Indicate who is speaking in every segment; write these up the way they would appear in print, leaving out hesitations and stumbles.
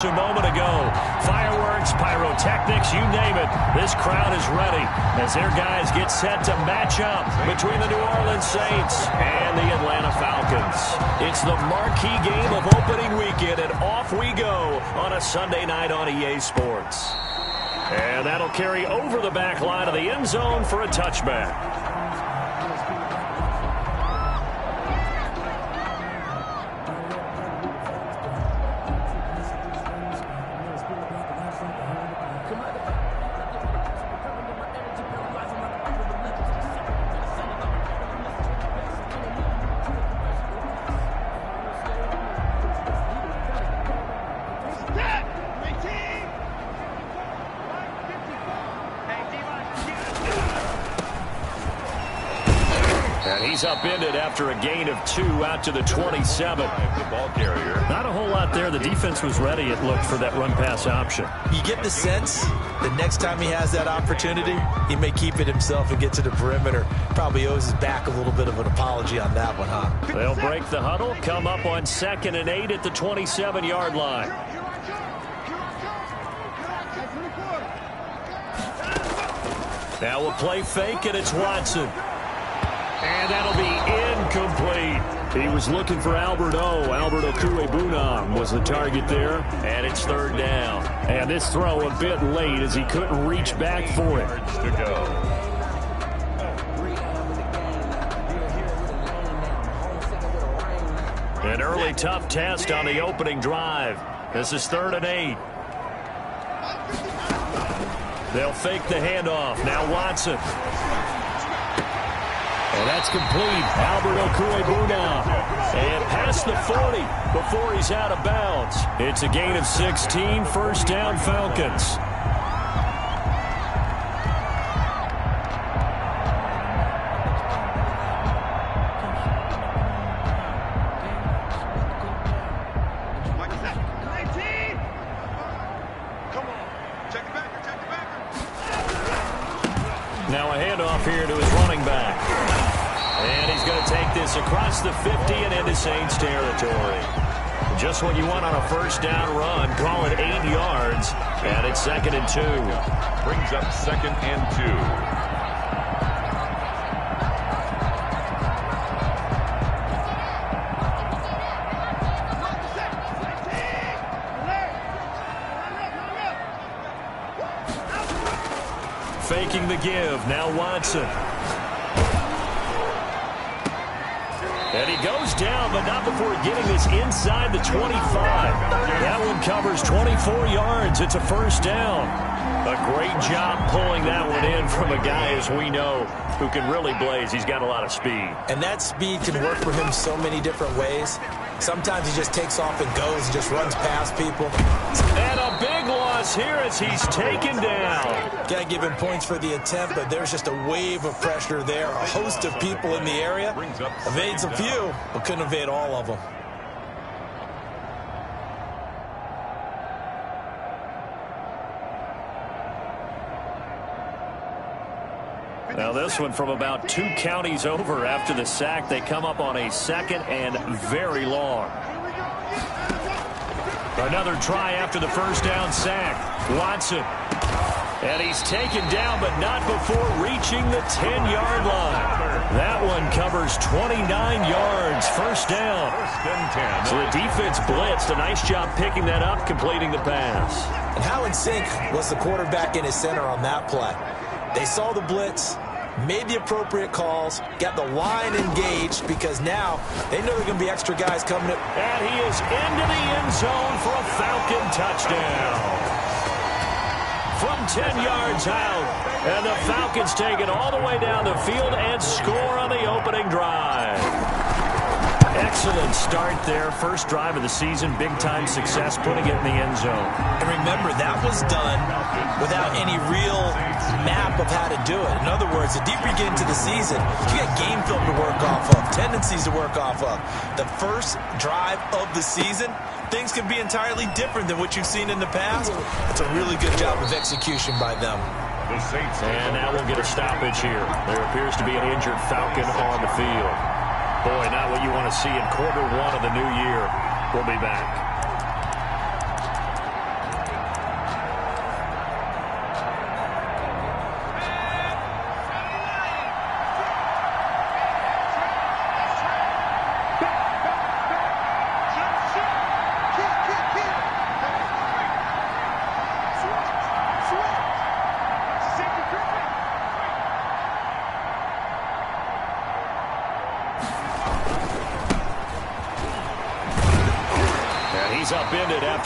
Speaker 1: A moment ago, fireworks, pyrotechnics, you name it, this crowd is ready as their guys get set to match up between the New Orleans Saints and the Atlanta Falcons. It's the marquee game of opening weekend, and off we go on a Sunday night on EA Sports. And that'll carry over the back line of the end zone for a touchback. And he's upended after a gain of 2 out to the 27.
Speaker 2: The ball carrier.
Speaker 1: Not a whole lot there. The defense was ready, it looked, for that run-pass option.
Speaker 3: You get the sense that next time he has that opportunity, he may keep it himself and get to the perimeter. Probably owes his back a little bit of an apology on that one, huh?
Speaker 1: They'll break the huddle, come up on 2nd and 8 at the 27-yard line. Now we'll play fake, and it's Watson. And that'll be incomplete. He was looking for Albert Okwuegbunam was the target there, and it's 3rd down. And this throw a bit late as he couldn't reach back for it.
Speaker 2: To go.
Speaker 1: An early tough test on the opening drive. This is 3rd and 8. They'll fake the handoff. Now Watson. And that's complete. Albert Okwuegbunam. And past the 40 before he's out of bounds. It's a gain of 16. 1st down, Falcons. Now a handoff here to his running back. And he's going to take this across the 50 and into Saints territory. Just what you want on a 1st down run. Call it 8 yards. And it's 2nd and 2.
Speaker 2: Brings up 2nd and 2.
Speaker 1: Faking the give. Now Watson. And he goes down, but not before getting this inside the 25. That one covers 24 yards. It's a 1st down. A great job pulling that one in from a guy, as we know, who can really blaze. He's got a lot of speed.
Speaker 3: And that speed can work for him so many different ways. Sometimes he just takes off and goes and just runs past people.
Speaker 1: And a big loss here as he's taken down.
Speaker 3: Got to give him points for the attempt, but there's just a wave of pressure there. A host of people in the area. Evades a few, but couldn't evade all of them.
Speaker 1: Now this one from about 2 counties over after the sack. They come up on a 2nd and very long. Another try after the 1st down sack. Watson. And he's taken down, but not before reaching the 10-yard line. That one covers 29 yards. 1st down.
Speaker 2: 1st and 10.
Speaker 1: So the defense blitzed. A nice job picking that up, completing the pass.
Speaker 3: And how in sync was the quarterback in his center on that play? They saw the blitz, made the appropriate calls, got the line engaged, because now they know there are going to be extra guys coming up.
Speaker 1: And he is into the end zone for a Falcon touchdown. From 10 yards out, and the Falcons take it all the way down the field and score on the opening drive. Excellent start there. 1st drive of the season. Big-time success putting it in the end zone.
Speaker 3: And remember, that was done without any real map of how to do it. In other words, the deeper you get into the season, you got game film to work off of, tendencies to work off of. The 1st drive of the season, things can be entirely different than what you've seen in the past. It's a really good job of execution by them.
Speaker 1: And now we'll get a stoppage here. There appears to be an injured Falcon on the field. Boy, not what you want to see in quarter 1 of the new year. We'll be back.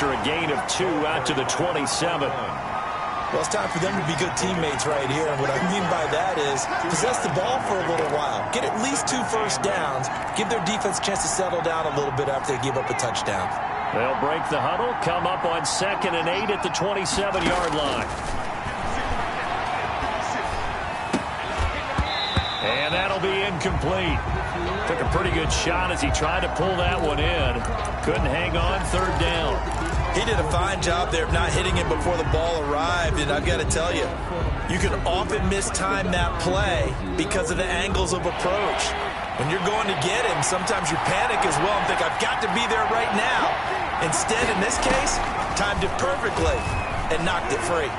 Speaker 1: after a gain of 2 out to the 27.
Speaker 3: Well, it's time for them to be good teammates right here. And what I mean by that is possess the ball for a little while. Get at least 2 first downs. Give their defense a chance to settle down a little bit after they give up a touchdown.
Speaker 1: They'll break the huddle, come up on 2nd and 8 at the 27-yard line. And that'll be incomplete. Took a pretty good shot as he tried to pull that one in. Couldn't hang on, 3rd down.
Speaker 3: He did a fine job there of not hitting it before the ball arrived, and I've got to tell you, you can often mistime that play because of the angles of approach. When you're going to get him, sometimes you panic as well and think, I've got to be there right now. Instead, in this case, timed it perfectly and knocked it free.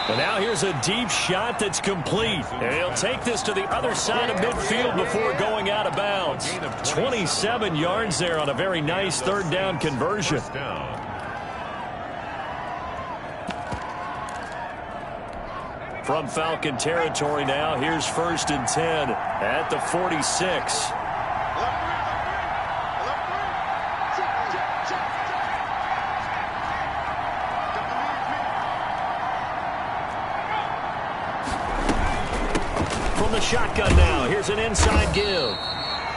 Speaker 1: And now here's a deep shot that's complete. And he'll take this to the other side of midfield before going out of bounds. 27 yards there on a very nice 3rd down conversion. From Falcon territory now, here's 1st and 10 at the 46. The shotgun now. Here's an inside give.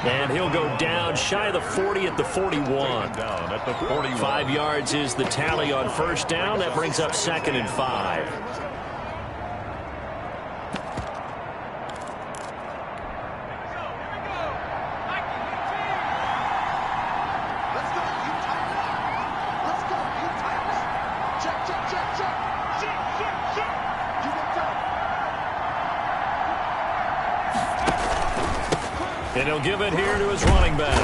Speaker 1: And he'll go down shy of the 40 at the 41. 5 yards is the tally on 1st down. That brings up 2nd and 5. And he'll give it here to his running back.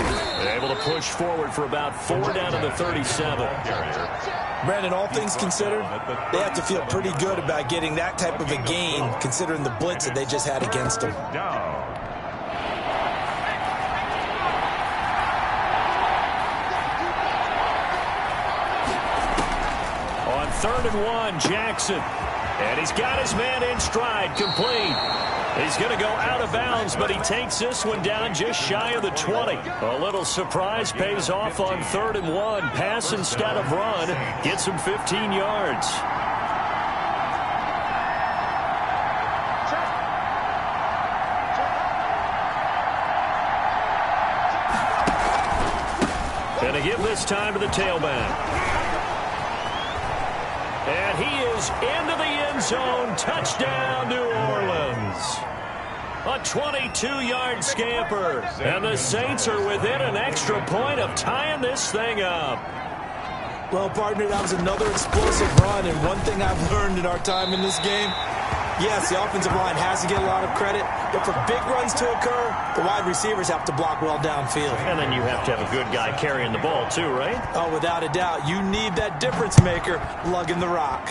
Speaker 1: They're able to push forward for about 4 down to the 37.
Speaker 3: Brandon, all things considered, they have to feel pretty good about getting that type of a gain, considering the blitz that they just had against them.
Speaker 1: On 3rd and 1, Jackson. And he's got his man in stride, complete. He's going to go out of bounds, but he takes this one down just shy of the 20. A little surprise pays off on 3rd and 1. Pass instead of run. Gets him 15 yards. And to give this time to the tailback. And he is into the end zone. Touchdown, New Orleans. A 22-yard scamper. And the Saints are within an extra point of tying this thing up.
Speaker 3: Well, partner, that was another explosive run. And one thing I've learned in our time in this game, yes, the offensive line has to get a lot of credit. But for big runs to occur, the wide receivers have to block well downfield.
Speaker 1: And then you have to have a good guy carrying the ball too, right?
Speaker 3: Oh, without a doubt. You need that difference maker lugging the rock.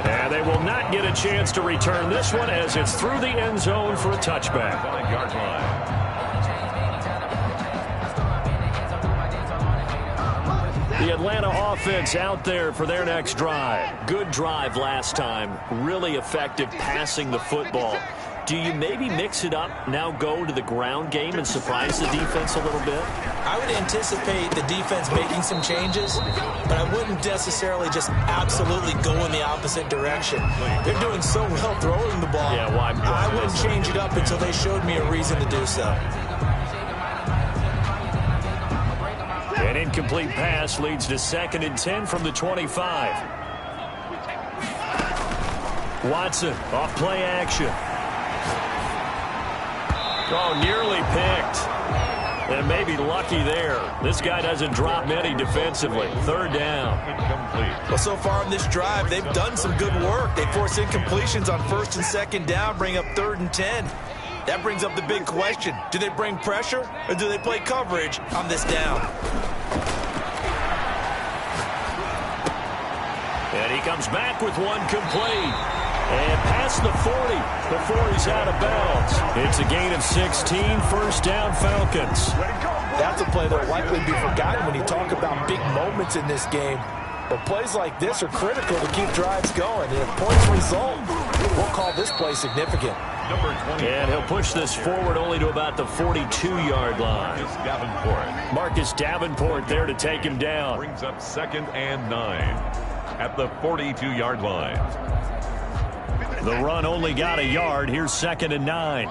Speaker 1: And they will not get a chance to return this one as it's through the end zone for a touchback.
Speaker 2: 5-yard line.
Speaker 1: The Atlanta offense out there for their next drive. Good drive last time. Really effective passing the football. Do you maybe mix it up, now go to the ground game and surprise the defense a little bit?
Speaker 3: I would anticipate the defense making some changes, but I wouldn't necessarily just absolutely go in the opposite direction. They're doing so well throwing the ball.
Speaker 1: Yeah, why
Speaker 3: I wouldn't change it up until they showed me a reason to do so.
Speaker 1: An incomplete pass leads to 2nd and 10 from the 25. Watson off play action. Oh, nearly picked. And maybe lucky there. This guy doesn't drop many defensively. 3rd down.
Speaker 3: Well, so far on this drive, they've done some good work. They force incompletions on 1st and 2nd down, bring up 3rd and 10. That brings up the big question. Do they bring pressure or do they play coverage on this down?
Speaker 1: And he comes back with one complete. And past the 40 before he's out of bounds. It's a gain of 16, 1st down Falcons.
Speaker 3: That's a play that will likely be forgotten when you talk about big moments in this game. But plays like this are critical to keep drives going. And if points result, we'll call this play significant.
Speaker 1: And he'll push this forward only to about the 42-yard line. Marcus Davenport there to take him down.
Speaker 2: Brings up 2nd and 9 at the 42-yard line.
Speaker 1: The run only got a yard. Here's 2nd and 9.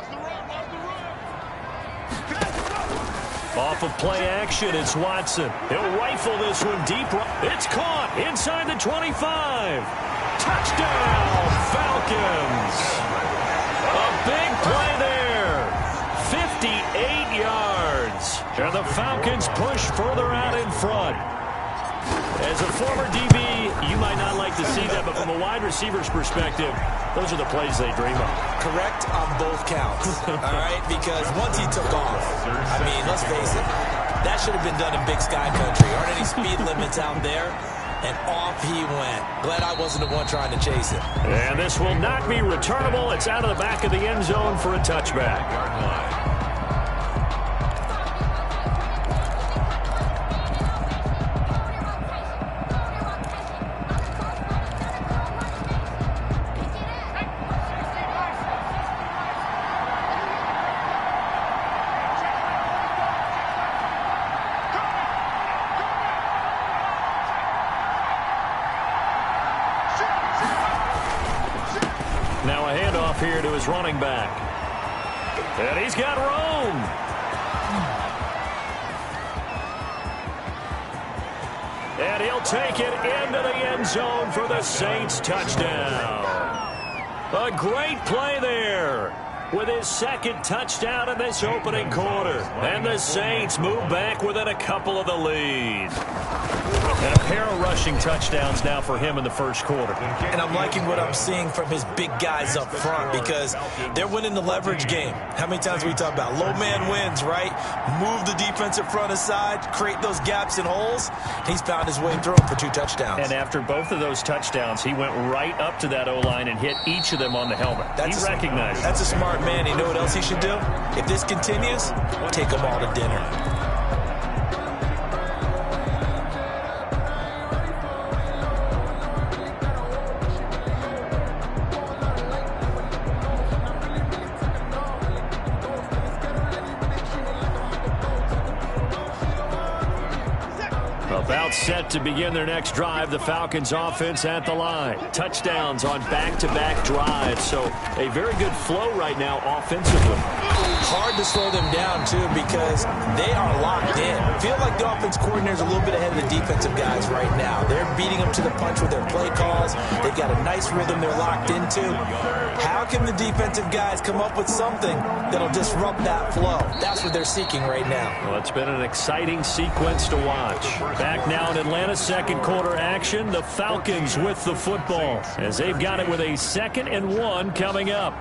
Speaker 1: Off of play action, it's Watson. He'll rifle this one deep. It's caught inside the 25. Touchdown, Falcons. A big play there. 58 yards. And the Falcons push further out in front. As a former DB, you might not like to see that, but from a wide receiver's perspective, those are the plays they dream of.
Speaker 3: Correct on both counts, all right? Because once he took off, I mean, let's face it, that should have been done in Big Sky Country. Aren't any speed limits out there? And off he went. Glad I wasn't the one trying to chase it.
Speaker 1: And this will not be returnable. It's out of the back of the end zone for a touchback. Now a handoff here to his running back. And he's got room. And he'll take it into the end zone for the Saints touchdown. A great play there with his 2nd touchdown in this opening quarter. And the Saints move back within a couple of the lead. And a pair of rushing touchdowns now for him in the first quarter.
Speaker 3: And I'm liking what I'm seeing from his big guys up front because they're winning the leverage game. How many times we talk about low man wins, right? Move the defensive front aside, create those gaps and holes. He's found his way through them for 2 touchdowns.
Speaker 1: And after both of those touchdowns, he went right up to that O-line and hit each of them on the helmet. He recognized it.
Speaker 3: That's a smart man. You know what else he should do? If this continues, take them all to dinner.
Speaker 1: About set to begin their next drive. The Falcons offense at the line. Touchdowns on back-to-back drives. So a very good flow right now offensively.
Speaker 3: Hard to slow them down, too, because they are locked in. Feel like the offense coordinator is a little bit ahead of the defensive guys right now. They're beating them to the punch with their play calls. They've got a nice rhythm they're locked into. How can the defensive guys come up with something that'll disrupt that flow? That's what they're seeking right now.
Speaker 1: Well, it's been an exciting sequence to watch. Back now in Atlanta, second quarter action. The Falcons with the football as they've got it with a 2nd and 1 coming up.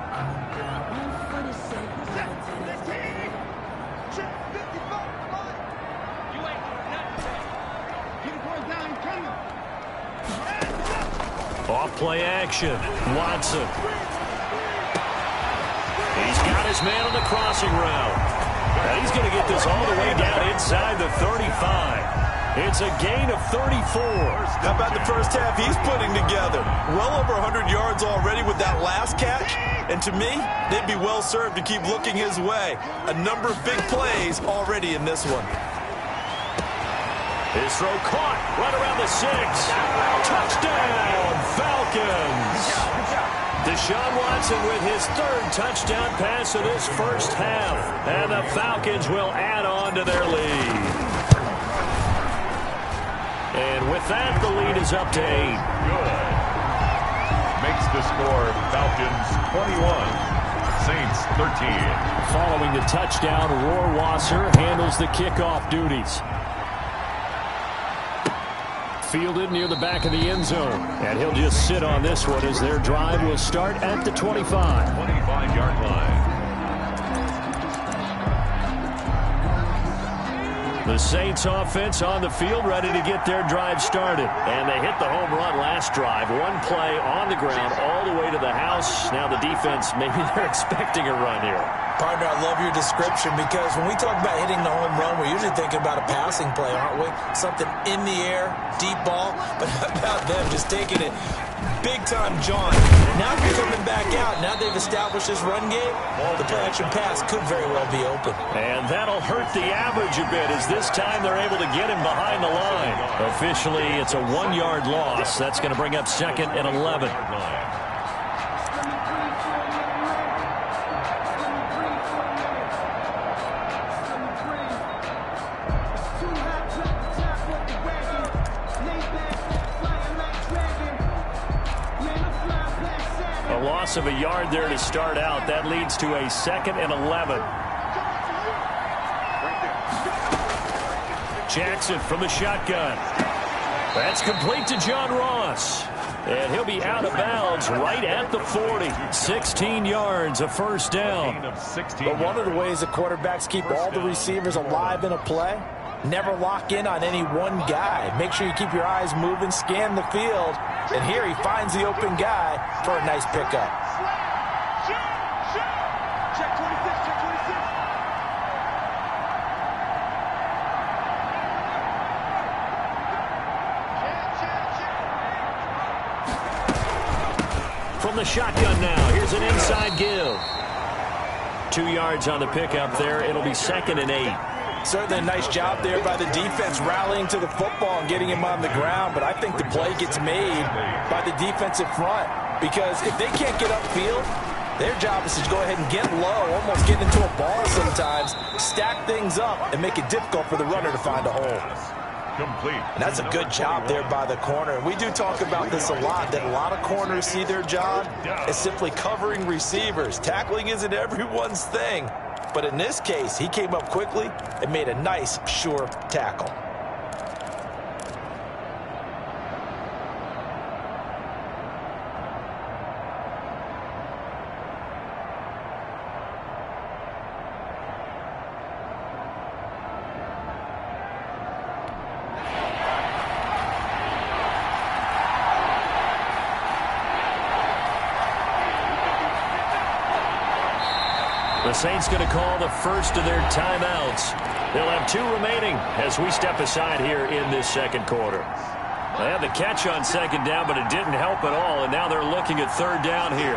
Speaker 1: Off play action. Watson. He's got his man on the crossing route. And he's going to get this all the way down inside the 35. It's a gain of 34.
Speaker 3: How about the first half he's putting together? Well over 100 yards already with that last catch. And to me, they'd be well served to keep looking his way. A number of big plays already in this one.
Speaker 1: His throw caught right around the 6. Touchdown, Falcons. Deshaun Watson with his 3rd touchdown pass of this first half. And the Falcons will add on to their lead. And with that, the lead is up to 8.
Speaker 2: Good. Makes the score Falcons 21, Saints 13.
Speaker 1: Following the touchdown, Rohrwasser handles the kickoff duties. Fielded near the back of the end zone. And he'll just sit on this one as their drive will start at the 25.
Speaker 2: 25-yard line.
Speaker 1: The Saints offense on the field ready to get their drive started. And they hit the home run last drive. One play on the ground all the way to the house. Now the defense, maybe they're expecting a run here.
Speaker 3: Partner, I love your description because when we talk about hitting the home run, we're usually thinking about a passing play, aren't we? Something in the air, deep ball. But how about them just taking it Big-time jaunt. Now they're coming back out. Now they've established this run game. The play-action pass could very well be open.
Speaker 1: And that'll hurt the average a bit, as this time they're able to get him behind the line. Officially, it's a 1-yard loss. That's going to bring up 2nd and 11. Loss of a yard there to start out. That leads to a 2nd and 11. Jackson from the shotgun. That's complete to John Ross. And he'll be out of bounds right at the 40. 16 yards, a first down.
Speaker 3: But one of the ways that quarterbacks keep all the receivers alive in a play, never lock in on any one guy. Make sure you keep your eyes moving, scan the field. And here he finds the open guy for a nice pickup.
Speaker 4: Check 26, check 26.
Speaker 1: From the shotgun now, here's an inside give. 2 yards on the pickup there. It'll be 2nd and 8.
Speaker 3: Certainly a nice job there by the defense rallying to the football and getting him on the ground, but I think the play gets made by the defensive front, because if they can't get upfield, their job is to go ahead and get low, almost get into a ball sometimes, stack things up, and make it difficult for the runner to find a hole.
Speaker 2: Complete.
Speaker 3: And that's a good job there by the corner. And we do talk about this a lot, that a lot of corners see their job as simply covering receivers. Tackling isn't everyone's thing. But in this case, he came up quickly and made a nice, sure tackle.
Speaker 1: The Saints going to call the first of their timeouts. They'll have 2 remaining as we step aside here in this second quarter. They had the catch on 2nd down, but it didn't help at all, and now they're looking at 3rd down here.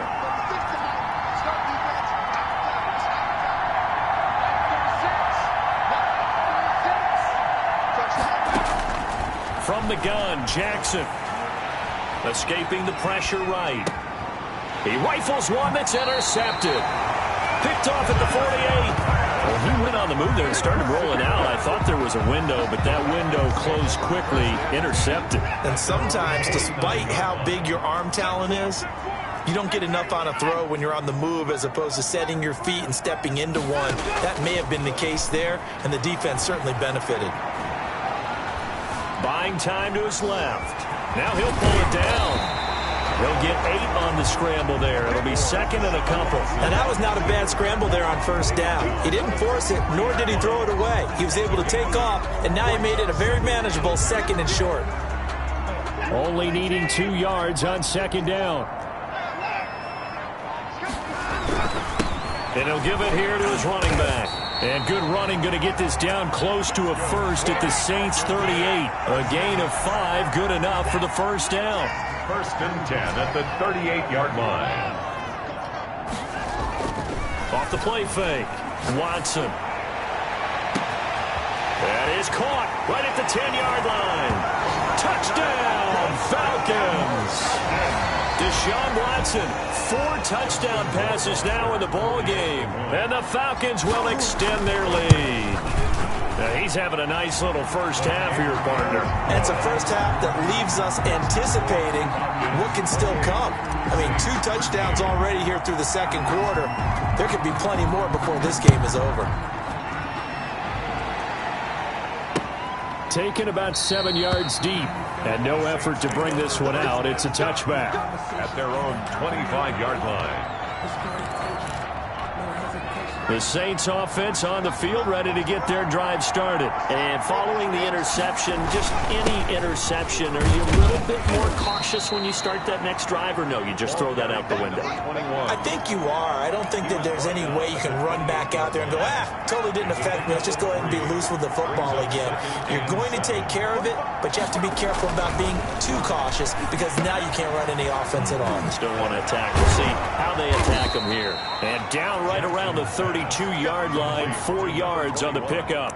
Speaker 1: From the gun, Jackson. Escaping the pressure right. He rifles one that's intercepted. Picked off at the 48. Well, he went on the move there and started rolling out. I thought there was a window, but that window closed quickly, intercepted.
Speaker 3: And sometimes, despite how big your arm talent is, you don't get enough on a throw when you're on the move as opposed to setting your feet and stepping into one. That may have been the case there, and the defense certainly benefited.
Speaker 1: Buying time to his left. Now he'll pull it down. He'll get 8 on the scramble there. It'll be 2nd and a couple.
Speaker 3: And that was not a bad scramble there on 1st down. He didn't force it, nor did he throw it away. He was able to take off, and now he made it a very manageable 2nd and short.
Speaker 1: Only needing 2 yards on 2nd down. And he'll give it here to his running back. And good running, going to get this down close to a first at the Saints 38. A gain of 5, good enough for the 1st down.
Speaker 2: 1st and 10 at the 38-yard line.
Speaker 1: Off the play fake. Watson. That is caught right at the 10-yard line. Touchdown, Falcons. Deshaun Watson, 4 touchdown passes now in the ball game. And the Falcons will extend their lead. Now he's having a nice little first half here, partner.
Speaker 3: And it's a first half that leaves us anticipating what can still come. I mean, 2 touchdowns already here through the 2nd quarter. There could be plenty more before this game is over.
Speaker 1: Taken about 7 yards deep. And no effort to bring this one out. It's a touchback.
Speaker 2: At their own 25-yard line.
Speaker 1: The Saints offense on the field, ready to get their drive started. And following the interception, just any interception, are you a little bit more cautious when you start that next drive, or no, you just throw that out the window?
Speaker 3: I think you are. I don't think that there's any way you can run back out there and go, totally didn't affect me. Let's just go ahead and be loose with the football again. You're going to take care of it, but you have to be careful about being too cautious because now you can't run any offense at all.
Speaker 1: Still want to attack. We'll see how they attack them here. And down right around the 32-yard line, 4 yards on the pickup.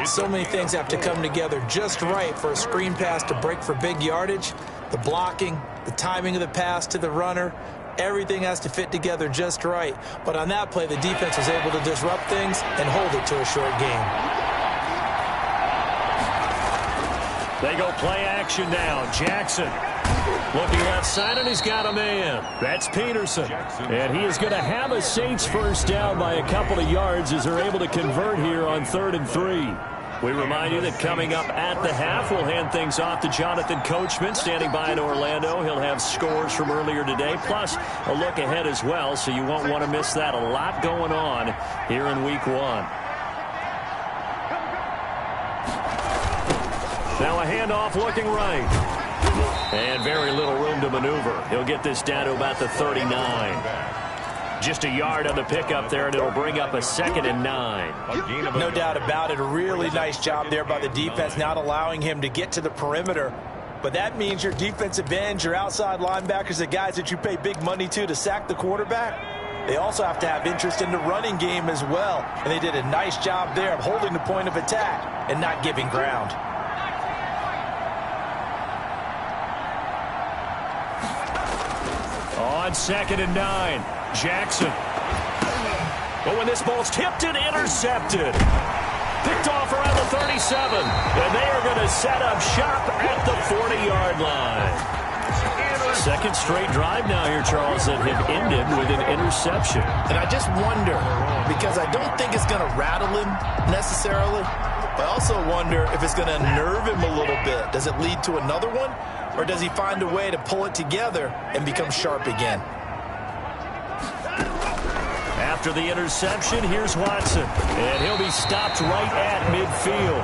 Speaker 3: So many things have to come together just right for a screen pass to break for big yardage. The blocking, the timing of the pass to the runner, everything has to fit together just right. But on that play, the defense was able to disrupt things and hold it to a short game.
Speaker 1: They go play action now. Jackson looking left side, and he's got a man. That's Peterson. And he is going to have a Saints first down by a couple of yards as they're able to convert here on 3rd and 3. We remind you that coming up at the half, we'll hand things off to Jonathan Coachman, standing by in Orlando. He'll have scores from earlier today, plus a look ahead as well, so you won't want to miss that. A lot going on here in Week 1. Now a handoff looking right. And very little room to maneuver. He'll get this down to about the 39. Just a yard on the pickup there, and it'll bring up a 2nd and 9.
Speaker 3: No doubt about it. A really nice job there by the defense, not allowing him to get to the perimeter. But that means your defensive ends, your outside linebackers, the guys that you pay big money to sack the quarterback, they also have to have interest in the running game as well. And they did a nice job there of holding the point of attack and not giving ground.
Speaker 1: On 2nd and 9, Jackson. But when this ball's tipped and intercepted. Picked off around the 37. And they are going to set up shop at the 40-yard line. Second straight drive now here, Charles, that have ended with an interception.
Speaker 5: And I just wonder, because I don't think it's going to rattle him necessarily, but I also wonder if it's going to unnerve him a little bit. Does it lead to another one? Or does he find a way to pull it together and become sharp again?
Speaker 1: After the interception, here's Watson. And he'll be stopped right at midfield.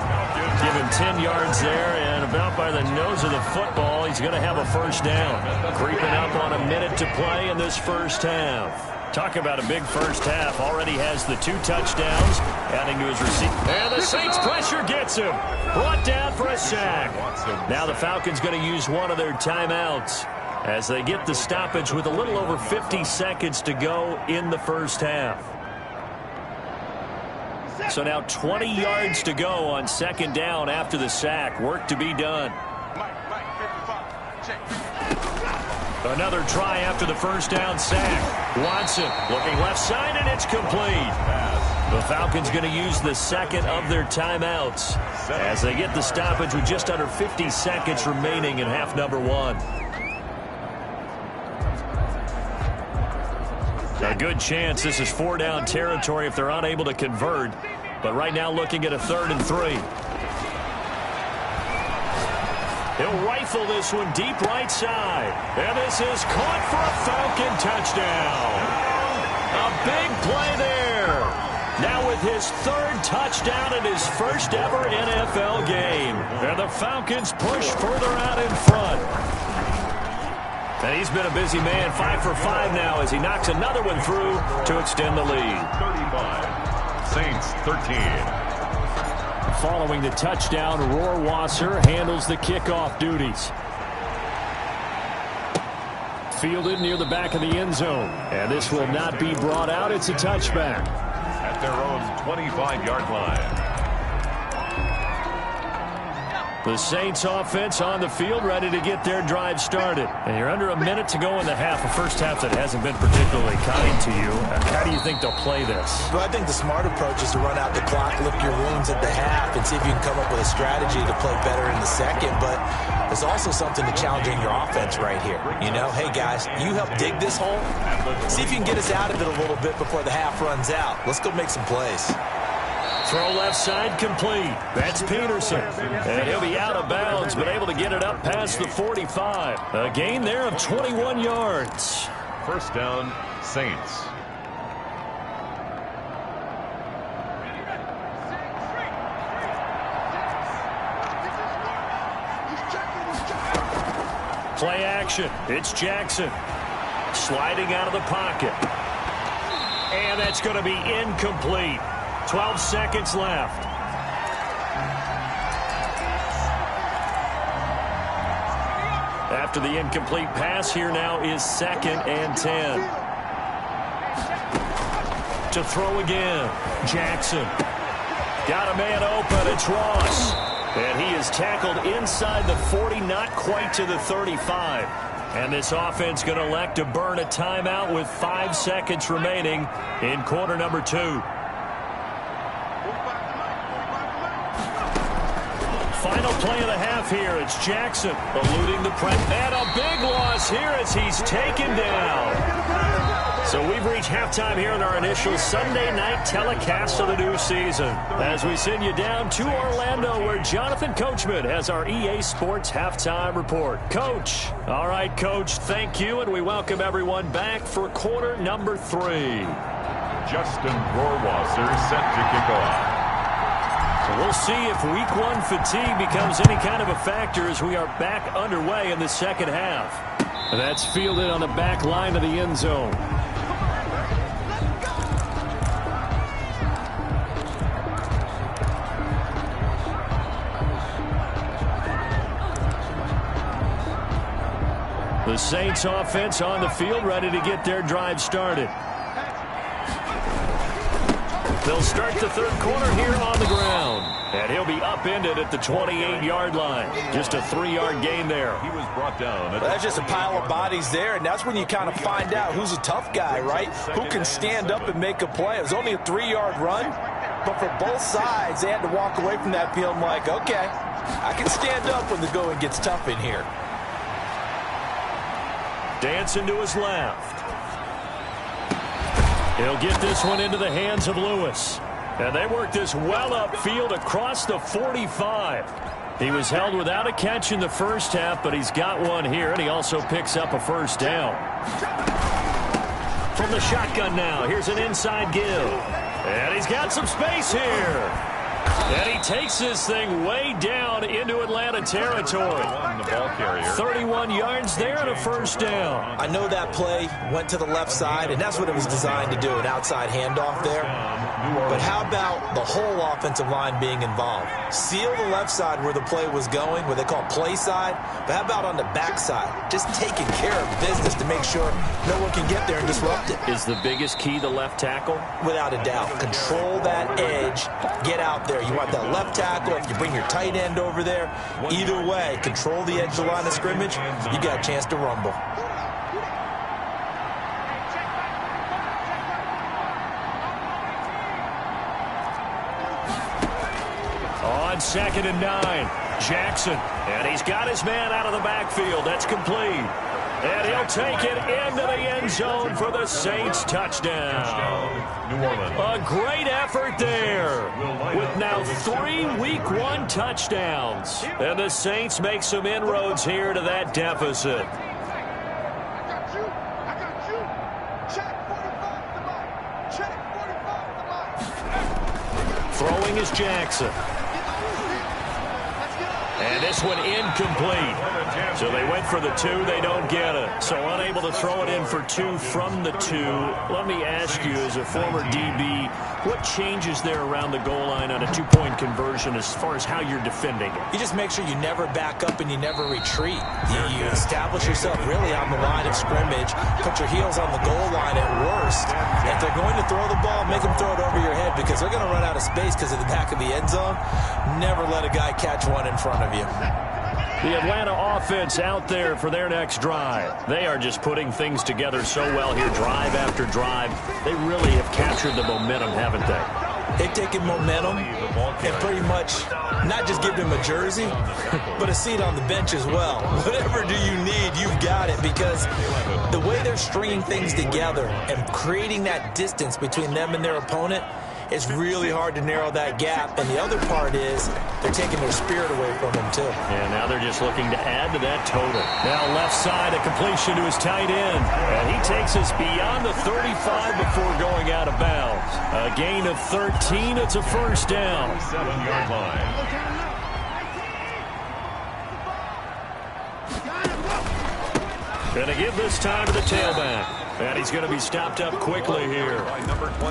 Speaker 1: Give him 10 yards there, and about by the nose of the football, he's going to have a first down. Creeping up on a minute to play in this first half. Talk about a big first half. Already has the 2 touchdowns, adding to his receipt. And the Saints pressure gets him. Brought down for a sack. Now the Falcons going to use one of their timeouts as they get the stoppage with a little over 50 seconds to go in the first half. So now 20 yards to go on 2nd down after the sack. Work to be done. Another try after the first down sack. Watson looking left side, and it's complete. The Falcons going to use the second of their timeouts as they get the stoppage with just under 50 seconds remaining in half number 1. A good chance this is 4-down territory if they're unable to convert. But right now looking at a 3rd and 3. He'll rifle this one deep right side. And this is caught for a Falcon touchdown. A big play there. Now with his 3rd touchdown in his first ever NFL game. And the Falcons push further out in front. And he's been a busy man, 5 for 5 now as he knocks another one through to extend the lead.
Speaker 2: 35, Saints 13.
Speaker 1: Following the touchdown, Rohrwasser handles the kickoff duties. Fielded near the back of the end zone. And this will not be brought out. It's a touchback.
Speaker 2: At their own 25-yard line.
Speaker 1: The Saints offense on the field, ready to get their drive started. And you're under a minute to go in the half, a first half that hasn't been particularly kind to you. How do you think they'll play this?
Speaker 3: Well, I think the smart approach is to run out the clock, lick your wounds at the half, and see if you can come up with a strategy to play better in the second. But there's also something to challenging your offense right here. You know, hey, guys, you help dig this hole. See if you can get us out of it a little bit before the half runs out. Let's go make some plays.
Speaker 1: Throw left side complete. That's Peterson. And he'll be out of bounds, but able to get it up past the 45. A gain there of 21 yards.
Speaker 2: First down, Saints.
Speaker 1: Play action. It's Jackson. Sliding out of the pocket. And that's going to be incomplete. 12 seconds left. After the incomplete pass, here now is 2nd and 10. To throw again. Jackson. Got a man open. It's Ross. And he is tackled inside the 40, not quite to the 35. And this offense going to elect to burn a timeout with 5 seconds remaining in quarter number 2. Final play of the half here. It's Jackson eluding the press. And a big loss here as he's taken down. So we've reached halftime here in our initial Sunday night telecast of the new season. As we send you down to Orlando, where Jonathan Coachman has our EA Sports halftime report. Coach. All right, Coach, thank you, and we welcome everyone back for quarter number 3.
Speaker 2: Justin Rohrwasser set to kick off.
Speaker 1: So we'll see if week 1 fatigue becomes any kind of a factor as we are back underway in the second half. And that's fielded on the back line of the end zone. The Saints offense on the field, ready to get their drive started. They'll start the third quarter here on the ground. And he'll be upended at the 28-yard line. Just a 3-yard gain there.
Speaker 2: He was brought down.
Speaker 3: Well, that's just a pile of bodies there, and that's when you kind of find out who's a tough guy, right? Who can stand up and make a play. It was only a 3-yard run, but for both sides, they had to walk away from that field like, okay, I can stand up when the going gets tough in here.
Speaker 1: Dancing to his left. He'll get this one into the hands of Lewis. And they work this well upfield across the 45. He was held without a catch in the first half, but he's got one here, and he also picks up a first down. From the shotgun now, here's an inside give. And he's got some space here. And he takes this thing way down into Atlanta territory. 31 yards there and a first down.
Speaker 3: I know that play went to the left side, and that's what it was designed to do, an outside handoff there. But how about the whole offensive line being involved? Seal the left side where the play was going, what they call play side. But how about on the back side? Just taking care of business to make sure no one can get there and disrupt it.
Speaker 1: Is the biggest key the left tackle?
Speaker 3: Without a doubt. Control that edge. Get out there. You want that left tackle. If you bring your tight end over there, either way, control the edge of the line of scrimmage, you got a chance to rumble.
Speaker 1: On 2nd and 9, Jackson. And he's got his man out of the backfield. That's complete. And he'll take it into the end zone for the Saints touchdown.
Speaker 2: New Orleans.
Speaker 1: A great effort there with now 3 week 1 touchdowns. And the Saints make some inroads here to that deficit. Throwing is Jackson. And this one incomplete. So they went for the 2. They don't get it. So unable to throw it in for 2 from the 2. Let me ask you, as a former DB, what changes there around the goal line on a 2-point conversion as far as how you're defending it?
Speaker 3: You just make sure you never back up and you never retreat. You establish yourself really on the line of scrimmage. Put your heels on the goal line at worst. If they're going to throw the ball, make them throw it over your head because they're going to run out of space because of the back of the end zone. Never let a guy catch one in front of you.
Speaker 1: The Atlanta offense out there for their next drive. They are just putting things together so well here, drive after drive. They really have captured the momentum, haven't they?
Speaker 3: They've taken momentum and pretty much not just give them a jersey, but a seat on the bench as well. Whatever do you need, you've got it, because the way they're stringing things together and creating that distance between them and their opponent, it's really hard to narrow that gap. And the other part is they're taking their spirit away from them, too.
Speaker 1: And now they're just looking to add to that total. Now left side, a completion to his tight end. And he takes us beyond the 35 before going out of bounds. A gain of 13. It's a first down.
Speaker 2: 7-yard line.
Speaker 1: Gonna give this time to the tailback. And he's going to be stopped up quickly here.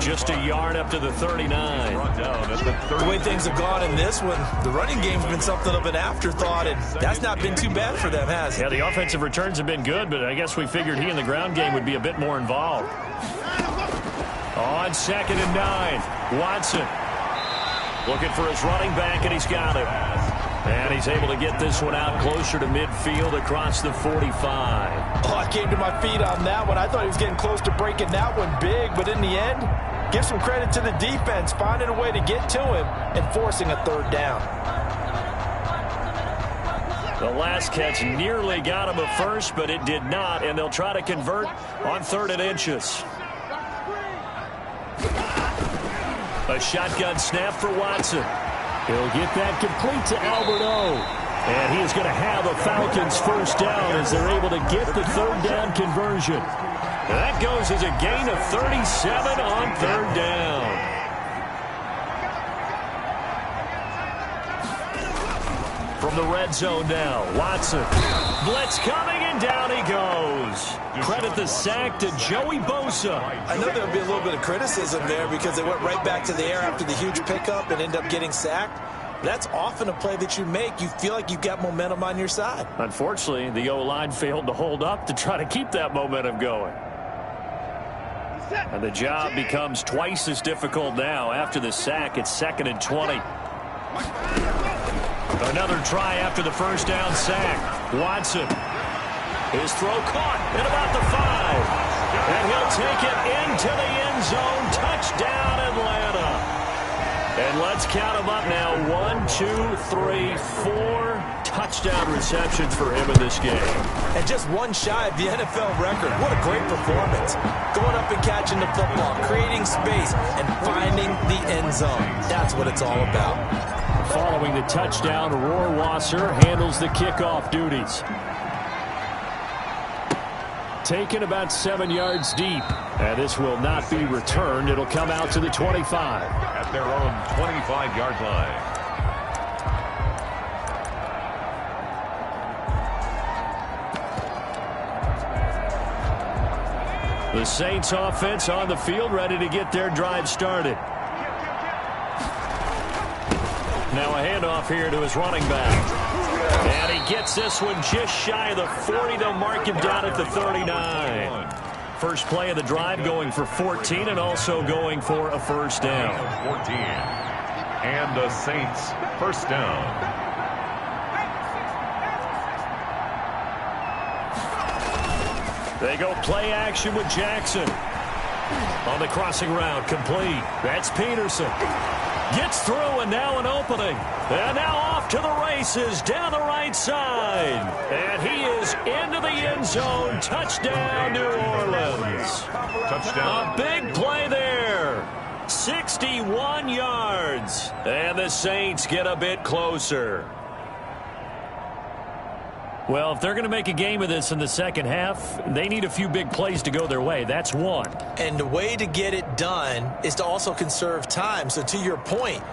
Speaker 1: Just a yard up to the 39.
Speaker 3: The way things have gone in this one, the running game's been something of an afterthought, and that's not been too bad for them, has it?
Speaker 1: Yeah, the offensive returns have been good, but I guess we figured he in the ground game would be a bit more involved. On 2nd and 9, Watson looking for his running back, and he's got it. And he's able to get this one out closer to midfield across the 45.
Speaker 5: Oh, I came to my feet on that one. I thought he was getting close to breaking that one big, but in the end, give some credit to the defense, finding a way to get to him and forcing a 3rd down.
Speaker 1: The last catch nearly got him a first, but it did not, and they'll try to convert on 3rd and inches. A shotgun snap for Watson. He'll get that complete to Albert O. And he is going to have a Falcons first down as they're able to get the 3rd down conversion. That goes as a gain of 37 on 3rd down. From the red zone now, Watson. Blitz coming, and down he goes. Credit the sack to Joey Bosa.
Speaker 3: I know there'll be a little bit of criticism there because they went right back to the air after the huge pickup and end up getting sacked. That's often a play that you make. You feel like you've got momentum on your side.
Speaker 1: Unfortunately, the O-line failed to hold up to try to keep that momentum going. And the job becomes twice as difficult now. After the sack, it's 2nd and 20. Another try after the first down sack. Watson. His throw caught at about the 5. And he'll take it into the end zone. Touchdown, Atlanta. And let's count them up now. 1, 2, 3, 4 touchdown receptions for him in this game.
Speaker 3: And just one shy of the NFL record. What a great performance. Going up and catching the football, creating space, and finding the end zone. That's what it's all about.
Speaker 1: Following the touchdown, Rohrwasser handles the kickoff duties. Taken about 7 yards deep. And this will not be returned. It'll come out to the 25.
Speaker 2: At their own 25-yard line.
Speaker 1: The Saints offense on the field, ready to get their drive started. Now a handoff here to his running back. And he gets this one just shy of the 40. They'll mark him down at the 39. First play of the drive going for 14 and also going for a first down.
Speaker 2: 14. And the Saints first down.
Speaker 1: They go play action with Jackson. On the crossing route, complete. That's Peterson. Gets through, and now an opening. And now off to the races down the right side. And he is into the end zone. Touchdown, New Orleans.
Speaker 2: Touchdown.
Speaker 1: A big play there. 61 yards. And the Saints get a bit closer. Well, if they're going to make a game of this in the second half, they need a few big plays to go their way. That's one.
Speaker 3: And the way to get it done is to also conserve time. So to your point,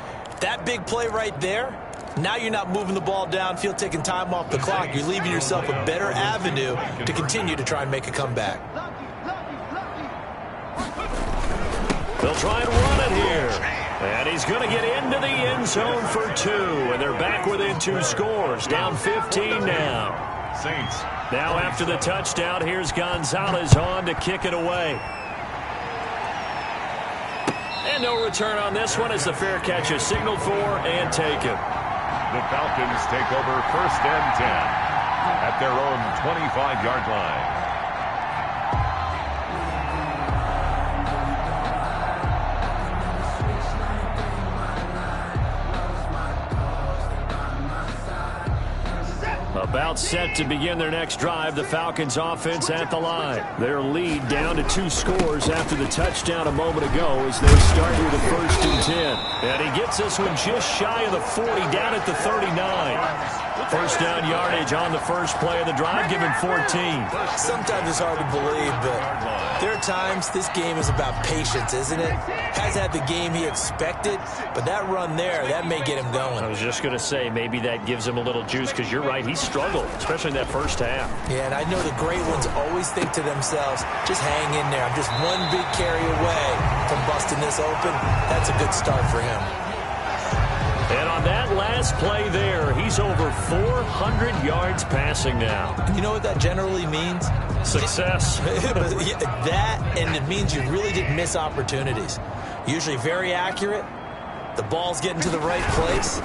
Speaker 3: that big play right there, now you're not moving the ball downfield, taking time off the clock. You're leaving yourself a better avenue to continue to try and make a comeback.
Speaker 1: They'll try and run it here. And he's going to get into the end zone for 2. And they're back within 2 scores. Down 15 now.
Speaker 2: Saints.
Speaker 1: Now after the touchdown, here's Gonzalez on to kick it away. And no return on this one as the fair catch is signaled for and taken.
Speaker 2: The Falcons take over 1st and 10 at their own 25-yard line.
Speaker 1: About set to begin their next drive, the Falcons offense at the line. Their lead down to 2 scores after the touchdown a moment ago as they start with the 1st and 10. And he gets this one just shy of the 40, down at the 39. First down yardage on the first play of the drive, given 14.
Speaker 3: Sometimes it's hard to believe, but there are times this game is about patience, isn't it? Has had the game he expected, but that run there, that may get him going.
Speaker 1: I was just going to say, maybe that gives him a little juice, because you're right, he struggled, especially in that first half.
Speaker 3: Yeah, and I know the great ones always think to themselves, just hang in there. I'm just one big carry away from busting this open. That's a good start for him.
Speaker 1: And on that last play there, he's over 400 yards passing now.
Speaker 3: You know what that generally means?
Speaker 1: Success.
Speaker 3: That, and it means you really didn't miss opportunities. Usually very accurate. The ball's getting to the right place.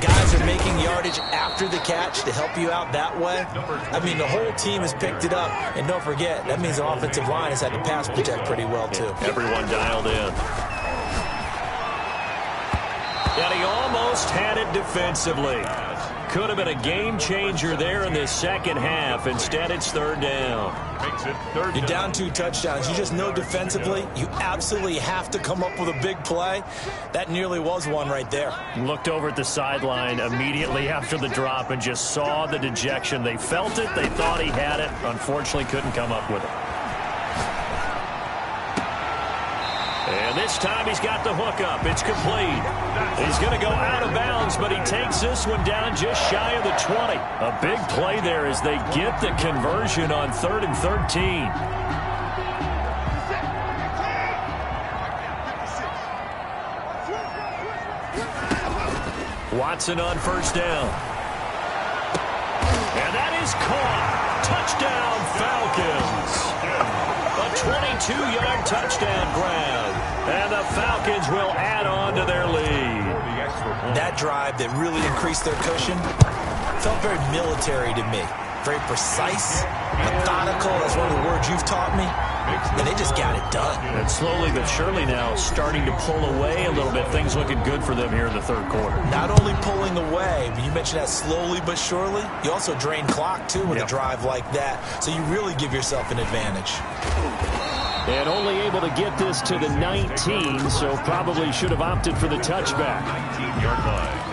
Speaker 3: Guys are making yardage after the catch to help you out that way. I mean, the whole team has picked it up. And don't forget, that means the offensive line has had to pass protect pretty well, too.
Speaker 1: Everyone dialed in. And he almost had it defensively. Could have been a game changer there in this second half. Instead, it's third down.
Speaker 3: You're down 2 touchdowns. You just know defensively you absolutely have to come up with a big play. That nearly was one right there.
Speaker 1: Looked over at the sideline immediately after the drop and just saw the dejection. They felt it. They thought he had it. Unfortunately, couldn't come up with it. And this time he's got the hook up. It's complete. He's going to go out of bounds, but he takes this one down just shy of the 20. A big play there as they get the conversion on 3rd and 13. Watson on first down. And that is caught. Touchdown, Falcons. A 22-yard touchdown grab. And the Falcons will add on to their lead.
Speaker 3: That drive that really increased their cushion felt very military to me. Very precise, methodical. That's one of the words you've taught me. And they just got it done.
Speaker 1: And slowly but surely now starting to pull away a little bit. Things looking good for them here in the third quarter.
Speaker 3: Not only pulling away, but you mentioned that slowly but surely. You also drain clock, too, with a drive like that. So you really give yourself an advantage.
Speaker 1: And only able to get this to the 19, so probably should have opted for the touchback.
Speaker 2: 19-yard line.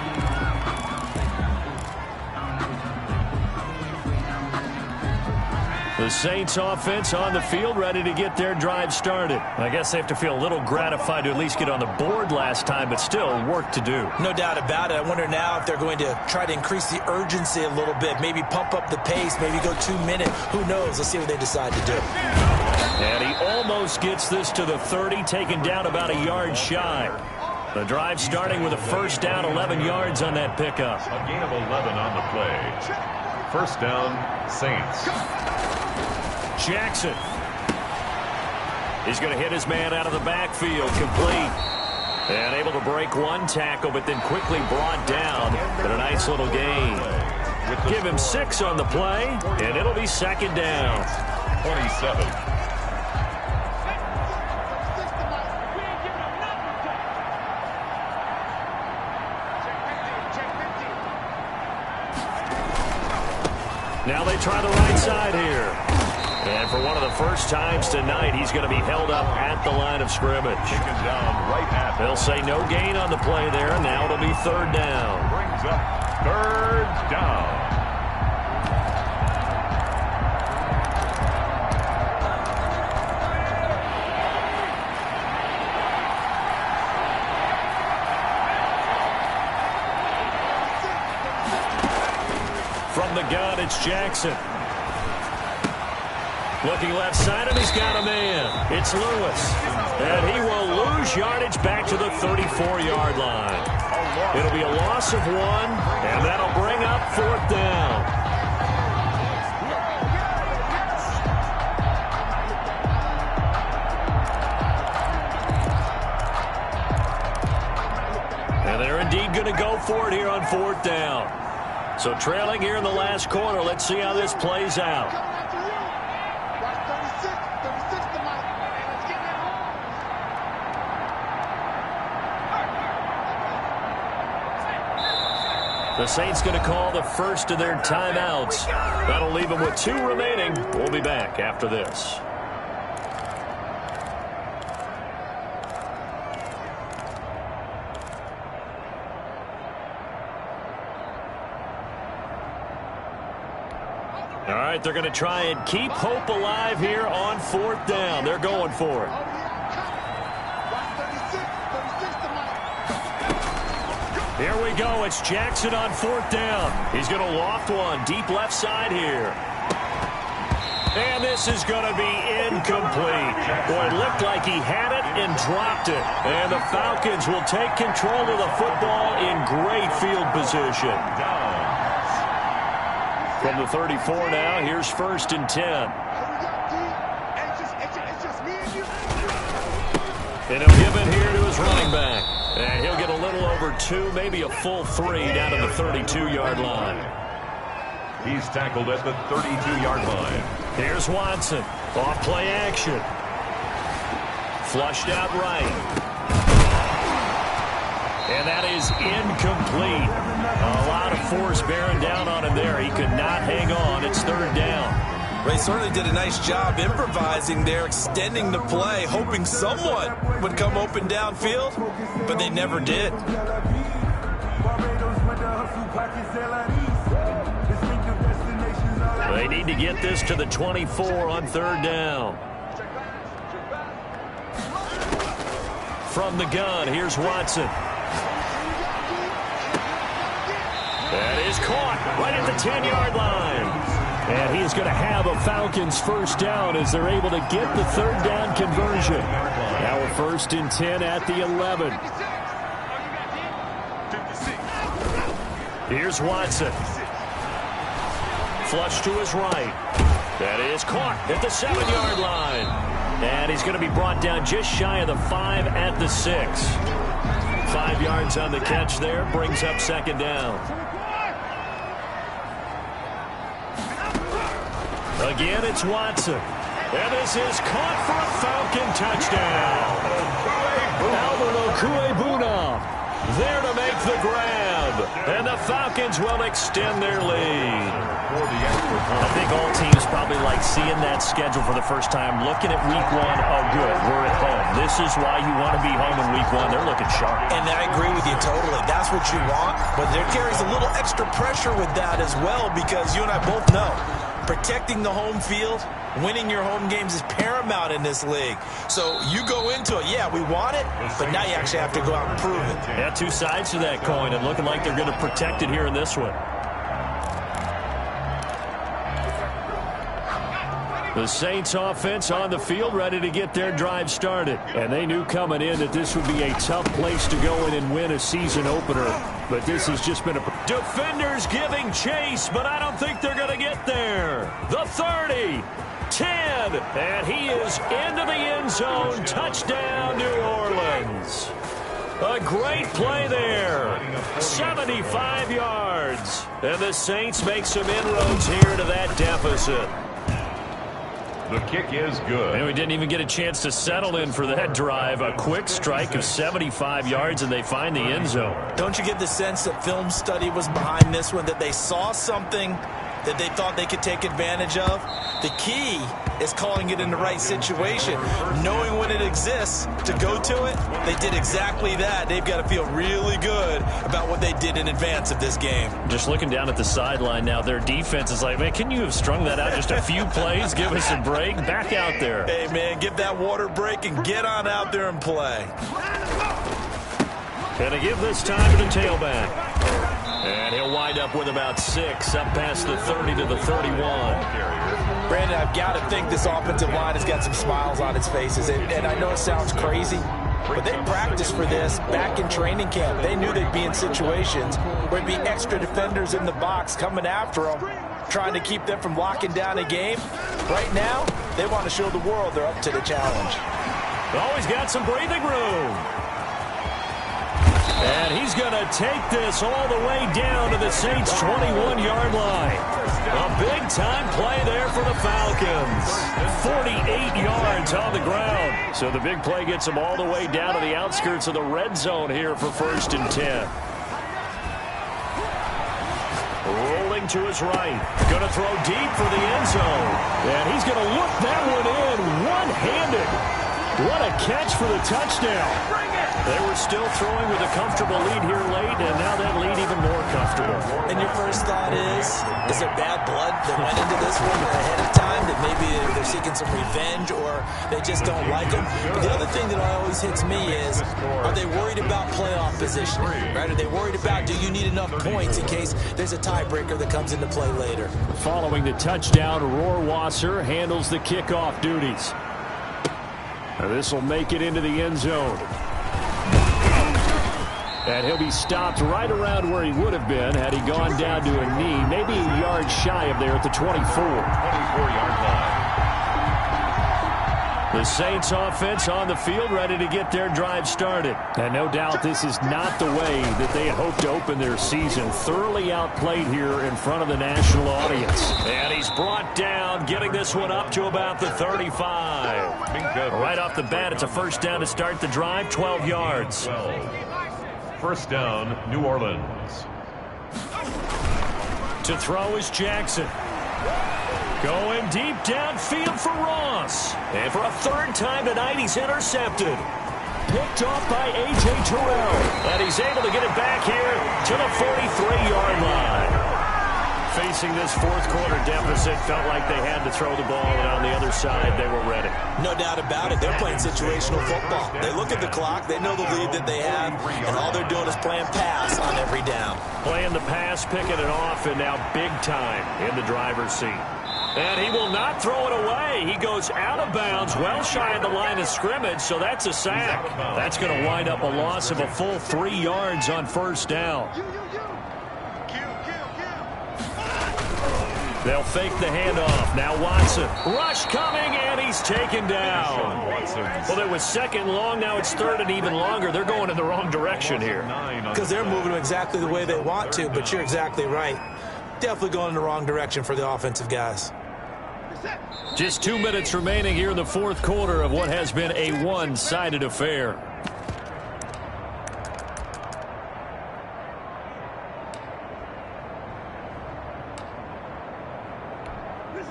Speaker 1: The Saints offense on the field, ready to get their drive started. I guess they have to feel a little gratified to at least get on the board last time, but still work to do.
Speaker 3: No doubt about it. I wonder now if they're going to try to increase the urgency a little bit, maybe pump up the pace, maybe go 2 minutes. Who knows? Let's see what they decide to do.
Speaker 1: And he almost gets this to the 30, taken down about a yard shy. The drive starting with a first down, 11 yards on that pickup.
Speaker 2: A gain of 11 on the play. First down, Saints.
Speaker 1: Jackson. He's going to hit his man out of the backfield, complete. And able to break one tackle, but then quickly brought down. But a nice little gain. Give him 6 on the play, and it'll be second down.
Speaker 2: 27.
Speaker 1: Now they try the right side here. And for one of the first times tonight, he's going to be held up at the line of scrimmage.
Speaker 2: Taken down right at.
Speaker 1: They'll say no gain on the play there. Now it'll be third down.
Speaker 2: Brings up third down.
Speaker 1: From the gun, it's Jackson. Looking left side, and he's got a man. It's Lewis. And he will lose yardage back to the 34-yard line. It'll be a loss of 1, and that'll bring up fourth down. And they're indeed going to go for it here on fourth down. So trailing here in the last quarter. Let's see how this plays out. The Saints going to call the first of their timeouts. That'll leave them with 2 remaining. We'll be back after this. All right, they're going to try and keep hope alive here on 4th down. They're going for it. Here we go. It's Jackson on 4th down. He's going to loft one deep left side here. And this is going to be incomplete. Boy, it looked like he had it and dropped it. And the Falcons will take control of the football in great field position. From the 34 now, here's 1st and 10. And he'll give it here to his running back. And he'll get a little over 2, maybe a full 3 down to the 32-yard line.
Speaker 2: He's tackled at the 32-yard line.
Speaker 1: Here's Watson. Off play action. Flushed out right. And that is incomplete. A lot of force bearing down on him there. He could not hang on. It's 3rd down.
Speaker 3: Ray certainly did a nice job improvising there, extending the play, hoping someone would come open downfield, but they never did.
Speaker 1: They need to get this to the 24 on 3rd down. From the gun, here's Watson. That is caught right at the 10-yard line. And he's going to have a Falcons 1st down as they're able to get the 3rd down conversion. Now a 1st and 10 at the 11. Here's Watson. Flush to his right. That is caught at the 7-yard line. And he's going to be brought down just shy of the 5 at the 6. 5 yards on the catch there. Brings up 2nd down. Again, it's Watson. And this is caught for a Falcon touchdown. Albert Okuebuna there to make the grab. And the Falcons will extend their lead. I think all teams probably like seeing that schedule for the first time, looking at week 1. Oh, good, we're at home. This is why you want to be home in week 1. They're looking sharp.
Speaker 3: And I agree with you totally. That's what you want. But there carries a little extra pressure with that as well, because you and I both know protecting the home field, winning your home games is paramount in this league. So you go into it, yeah, we want it, but now you actually have to go out and prove it.
Speaker 1: Yeah, 2 sides to that coin, and looking like they're going to protect it here in this one. The Saints offense on the field, ready to get their drive started. And they knew coming in that this would be a tough place to go in and win a season opener. But this has just been a... Defenders giving chase, but I don't think they're going to get there. The 30, 10, and he is into the end zone. Touchdown, New Orleans. A great play there. 75 yards. And the Saints make some inroads here to that deficit.
Speaker 2: The kick is good.
Speaker 1: And we didn't even get a chance to settle in for that drive. A quick strike of 75 yards, and they find the end zone.
Speaker 3: Don't you get the sense that film study was behind this one, that they saw something that they thought they could take advantage of? The key is calling it in the right situation, knowing when it exists to go to it. They did exactly that. They've got to feel really good about what they did in advance of this game.
Speaker 1: Just looking down at the sideline now, their defense is like, man, can you have strung that out just a few plays? Give us a break. Back out there.
Speaker 3: Hey, man, give that water break and get on out there and play.
Speaker 1: Gonna give this time to the tailback. And he'll wind up with about 6, up past the 30 to the 31.
Speaker 3: Brandon, I've got to think this offensive line has got some smiles on its faces. And I know it sounds crazy, but they practiced for this back in training camp. They knew they'd be in situations where there'd be extra defenders in the box coming after them, trying to keep them from locking down a game. Right now, they want to show the world they're up to the challenge.
Speaker 1: Always got some breathing room. And he's going to take this all the way down to the Saints' 21-yard line. A big-time play there for the Falcons. 48 yards on the ground. So the big play gets them all the way down to the outskirts of the red zone here for 1st and 10. Rolling to his right. Going to throw deep for the end zone. And he's going to look that one in one-handed. What a catch for the touchdown. They were still throwing with a comfortable lead here late, and now that lead even more comfortable.
Speaker 3: And your first thought is there bad blood that went into this one ahead of time, that maybe they're seeking some revenge or they just don't like them? But the other thing that always hits me is, are they worried about playoff positioning? Right? Are they worried about, do you need enough points in case there's a tiebreaker that comes into play later?
Speaker 1: Following the touchdown, Rohrwasser handles the kickoff duties. This will make it into the end zone. And he'll be stopped right around where he would have been had he gone down to a knee, maybe a yard shy of there at the 24.
Speaker 2: 24-yard line.
Speaker 1: The Saints offense on the field, ready to get their drive started. And no doubt this is not the way that they had hoped to open their season. Thoroughly outplayed here in front of the national audience. And he's brought down, getting this one up to about the 35. Right off the bat, it's a first down to start the drive, 12 yards.
Speaker 2: First down, New Orleans.
Speaker 1: To throw is Jackson. Going deep downfield for Ross. And for a third time tonight, he's intercepted. Picked off by A.J. Terrell. And he's able to get it back here to the 43-yard line. Facing this fourth quarter deficit, felt like they had to throw the ball, and on the other side, they were ready.
Speaker 3: No doubt about it. They're playing situational football. They look at the clock, they know the lead that they have, and all they're doing is playing pass on every down.
Speaker 1: Playing the pass, picking it off, and now big time in the driver's seat. And he will not throw it away. He goes out of bounds, well shy of the line of scrimmage, so that's a sack. That's going to wind up a loss of a full 3 yards on first down. They'll fake the handoff. Now Watson. Rush coming, and he's taken down. Well, it was second long. Now it's third and even longer. They're going in the wrong direction here.
Speaker 3: Because they're moving exactly the way they want to, but you're exactly right. Definitely going in the wrong direction for the offensive guys.
Speaker 1: Just 2 minutes remaining here in the fourth quarter of what has been a one-sided affair.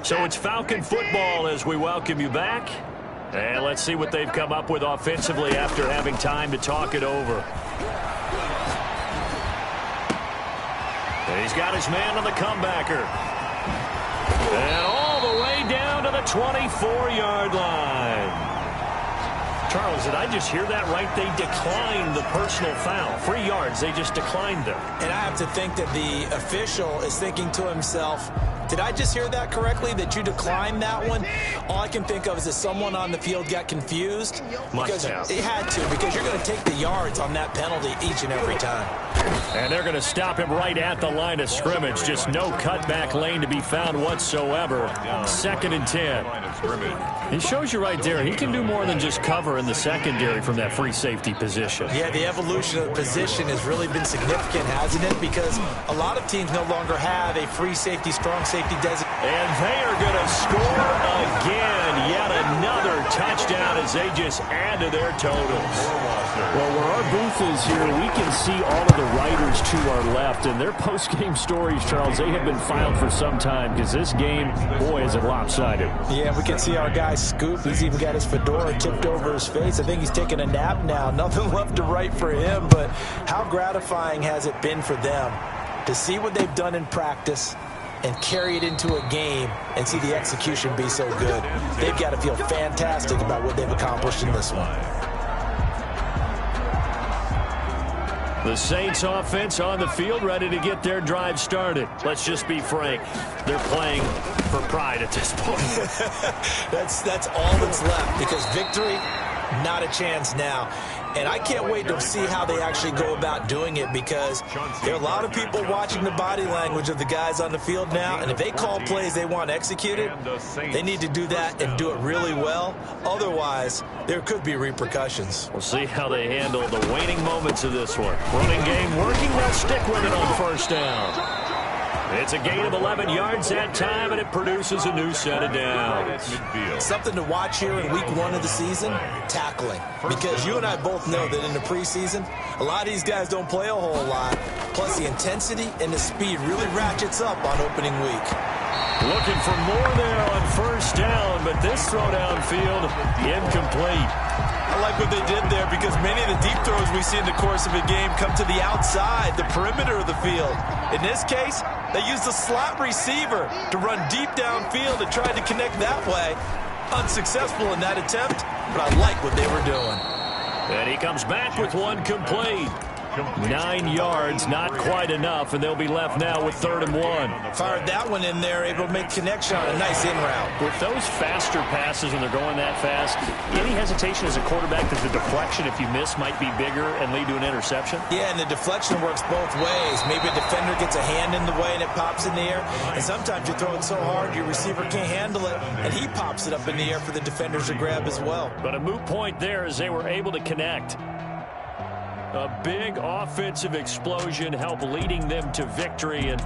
Speaker 1: So it's Falcon football as we welcome you back. And let's see what they've come up with offensively after having time to talk it over. And he's got his man on the comebacker. And all the way down to the 24-yard line. Charles, did I just hear that right? They declined the personal foul. 3 yards, they just declined them.
Speaker 3: And I have to think that the official is thinking to himself, did I just hear that correctly, that you declined that one? All I can think of is that someone on the field got confused. Because they had to, because you're going to take the yards on that penalty each and every time.
Speaker 1: And they're going to stop him right at the line of scrimmage. Just no cutback lane to be found whatsoever. 2nd and 10. He shows you right there, he can do more than just cover in the secondary from that free safety position.
Speaker 3: Yeah, the evolution of the position has really been significant, hasn't it? Because a lot of teams no longer have a free safety, strong safety designation.
Speaker 1: And they are going to score again. Yet another touchdown as they just add to their totals. Well, where our booth is here, we can see all of the writers to our left. And their post-game stories, Charles, they have been filed for some time because this game, boy, is it lopsided.
Speaker 3: Yeah, we can see our guy Scoop. He's even got his fedora tipped over his face. I think he's taking a nap now. Nothing left to write for him. But how gratifying has it been for them to see what they've done in practice and carry it into a game and see the execution be so good? They've got to feel fantastic about what they've accomplished in this one.
Speaker 1: The Saints offense on the field, ready to get their drive started. Let's just be frank. They're playing for pride at this point.
Speaker 3: That's all that's left, because victory, not a chance now. And I can't wait to see how they actually go about doing it, because there are a lot of people watching the body language of the guys on the field now, and if they call plays they want executed, they need to do that and do it really well. Otherwise, there could be repercussions.
Speaker 1: We'll see how they handle the waning moments of this one. Running game working, they'll stick with it on first down. It's a gain of 11 yards that time, and it produces a new set of downs.
Speaker 3: Something to watch here in week 1 of the season, tackling. Because you and I both know that in the preseason, a lot of these guys don't play a whole lot. Plus, the intensity and the speed really ratchets up on opening week.
Speaker 1: Looking for more there on first down, but this throw downfield incomplete.
Speaker 3: I like what they did there because many of the deep throws we see in the course of a game come to the outside, the perimeter of the field. In this case, they used a slot receiver to run deep downfield and tried to connect that way. Unsuccessful in that attempt, but I like what they were doing.
Speaker 1: And he comes back with one complete. 9 yards, not quite enough, and they'll be left now with 3rd and 1.
Speaker 3: Fired that one in there, able to make connection on a nice in route.
Speaker 1: With those faster passes when they're going that fast, any hesitation as a quarterback that the deflection, if you miss, might be bigger and lead to an interception?
Speaker 3: Yeah, and the deflection works both ways. Maybe a defender gets a hand in the way and it pops in the air, and sometimes you throw it so hard your receiver can't handle it, and he pops it up in the air for the defenders to grab as well.
Speaker 1: But a moot point there as they were able to connect. A big offensive explosion helped leading them to victory. And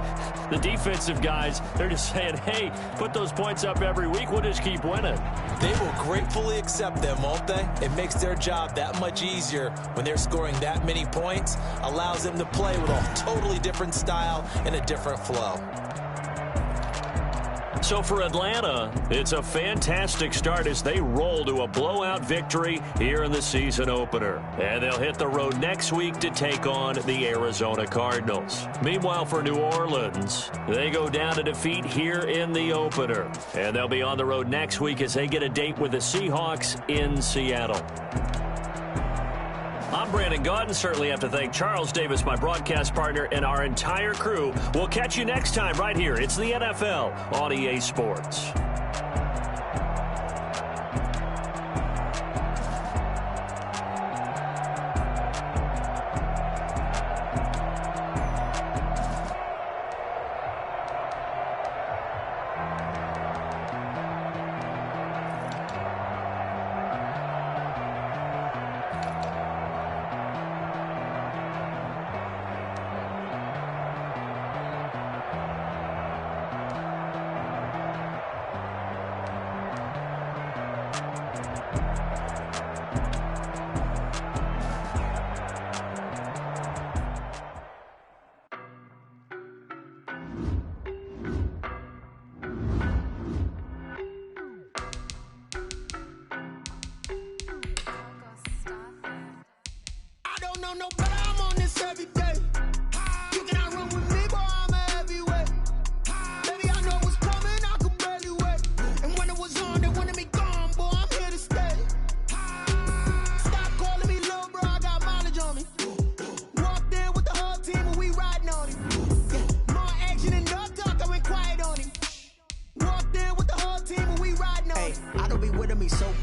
Speaker 1: the defensive guys, they're just saying, hey, put those points up every week. We'll just keep winning.
Speaker 3: They will gratefully accept them, won't they? It makes their job that much easier when they're scoring that many points. Allows them to play with a totally different style and a different flow.
Speaker 1: So for Atlanta, it's a fantastic start as they roll to a blowout victory here in the season opener. And they'll hit the road next week to take on the Arizona Cardinals. Meanwhile, for New Orleans, they go down to defeat here in the opener. And they'll be on the road next week as they get a date with the Seahawks in Seattle. I'm Brandon Gaudin. Certainly have to thank Charles Davis, my broadcast partner, and our entire crew. We'll catch you next time right here. It's the NFL on EA Sports.
Speaker 6: No, no, no.